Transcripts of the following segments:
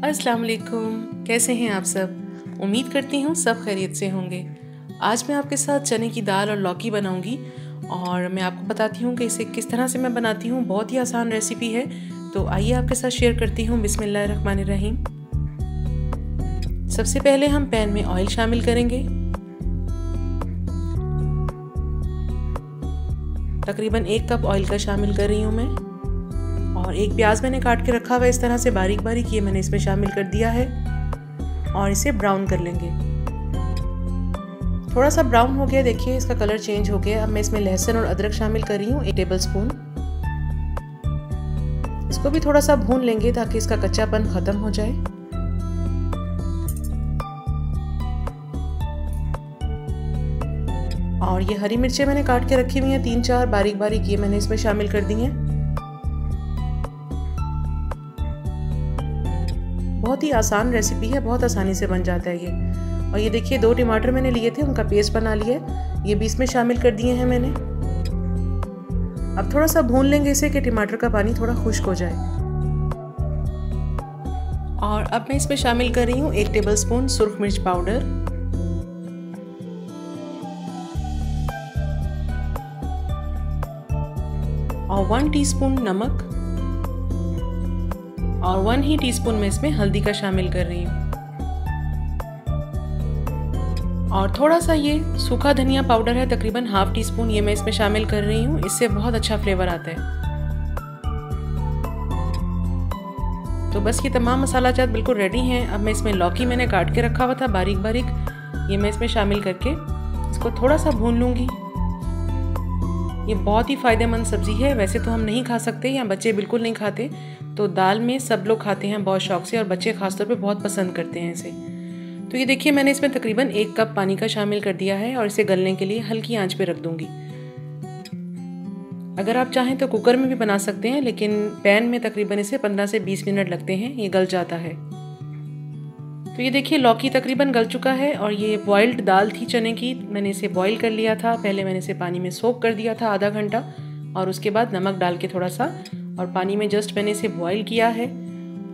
अस्सलाम वालेकुम, कैसे हैं आप सब। उम्मीद करती हूँ सब खैरियत से होंगे। आज मैं आपके साथ चने की दाल और लौकी बनाऊंगी और मैं आपको बताती हूँ कि इसे किस तरह से मैं बनाती हूँ। बहुत ही आसान रेसिपी है, तो आइए आपके साथ शेयर करती हूँ। बिस्मिल्लाहिर्रहमानिर्रहीम। सबसे पहले हम पैन में ऑयल शामिल करेंगे। तकरीबन 1 कप ऑयल का शामिल कर रही हूँ मैं। और एक प्याज मैंने काट के रखा हुआ है इस तरह से बारीक बारीक, ये मैंने इसमें शामिल कर दिया है और इसे ब्राउन कर लेंगे। थोड़ा सा ब्राउन हो गया, देखिए इसका कलर चेंज हो गया। अब मैं इसमें लहसुन और अदरक शामिल कर रही हूँ 1 टेबलस्पून। इसको भी थोड़ा सा भून लेंगे ताकि इसका कच्चापन खत्म हो जाए। और ये हरी मिर्चें मैंने काट के रखी हुई हैं 3-4 बारीक बारीक, ये मैंने इसमें शामिल कर दी हैं। बहुत ही आसान रेसिपी है, बहुत आसानी से बन जाता है ये। और ये देखिए 2 टमाटर मैंने लिए थे, उनका पेस्ट बना लिया है, ये भी इसमें शामिल कर दिए हैं मैंने। अब थोड़ा सा भून लेंगे इसे कि टमाटर का पानी थोड़ा खुश्क हो जाए। और अब मैं इसमें शामिल कर रही हूँ 1 टेबलस्पून सुर्ख मिर्च पाउडर, और 1 टीस्पून नमक, और 1 ही टीस्पून में इसमें हल्दी का शामिल कर रही हूँ। और थोड़ा सा ये सूखा धनिया पाउडर है, तकरीबन ½ टीस्पून, ये मैं इसमें शामिल कर रही हूँ। इससे बहुत अच्छा फ्लेवर आता है। तो बस ये तमाम मसाला जात बिल्कुल रेडी हैं। अब मैं इसमें लौकी मैंने काट के रखा हुआ था बारीक बारीक, ये मैं इसमें शामिल करके इसको थोड़ा सा भून लूँगी। ये बहुत ही फ़ायदेमंद सब्ज़ी है। वैसे तो हम नहीं खा सकते या बच्चे बिल्कुल नहीं खाते, तो दाल में सब लोग खाते हैं बहुत शौक से और बच्चे ख़ासतौर पे बहुत पसंद करते हैं इसे। तो ये देखिए मैंने इसमें तकरीबन 1 कप पानी का शामिल कर दिया है और इसे गलने के लिए हल्की आंच पे रख दूंगी। अगर आप चाहें तो कुकर में भी बना सकते हैं, लेकिन पैन में तकरीबन इसे 15 से 20 मिनट लगते हैं, ये गल जाता है। तो ये देखिए लौकी तकरीबन गल चुका है। और ये बॉइल्ड दाल थी चने की, मैंने इसे बॉईल कर लिया था। पहले मैंने इसे पानी में सोक कर दिया था आधा घंटा, और उसके बाद नमक डाल के थोड़ा सा और पानी में जस्ट मैंने इसे बॉईल किया है।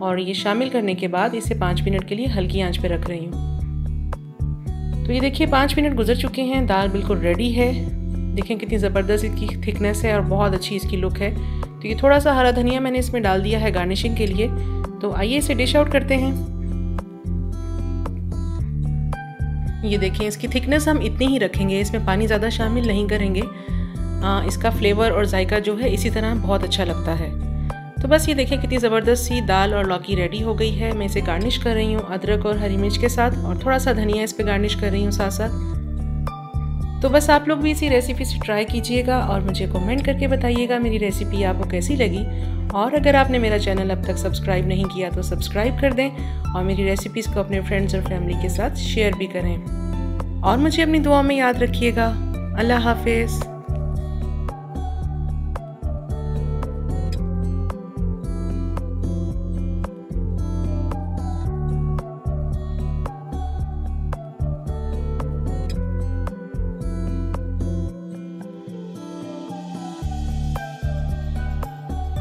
और ये शामिल करने के बाद इसे 5 मिनट के लिए हल्की आंच पे रख रही हूँ। तो ये देखिए 5 मिनट गुजर चुके हैं, दाल बिल्कुल रेडी है। देखें कितनी ज़बरदस्त इसकी थिकनेस है और बहुत अच्छी इसकी लुक है। तो ये थोड़ा सा हरा धनिया मैंने इसमें डाल दिया है गार्निशिंग के लिए। तो आइए इसे डिश आउट करते हैं। ये देखें इसकी थिकनेस हम इतनी ही रखेंगे, इसमें पानी ज़्यादा शामिल नहीं करेंगे। इसका फ्लेवर और जायका जो है इसी तरह बहुत अच्छा लगता है। तो बस ये देखें कितनी ज़बरदस्त सी दाल और लौकी रेडी हो गई है। मैं इसे गार्निश कर रही हूँ अदरक और हरी मिर्च के साथ, और थोड़ा सा धनिया इस पे गार्निश कर रही हूँ साथ साथ। तो बस आप लोग भी इसी रेसिपी से ट्राई कीजिएगा और मुझे कमेंट करके बताइएगा मेरी रेसिपी आपको कैसी लगी। और अगर आपने मेरा चैनल अब तक सब्सक्राइब नहीं किया तो सब्सक्राइब कर दें और मेरी रेसिपीज़ को अपने फ्रेंड्स और फैमिली के साथ शेयर भी करें। और मुझे अपनी दुआ में याद रखिएगा। अल्लाह हाफिज़।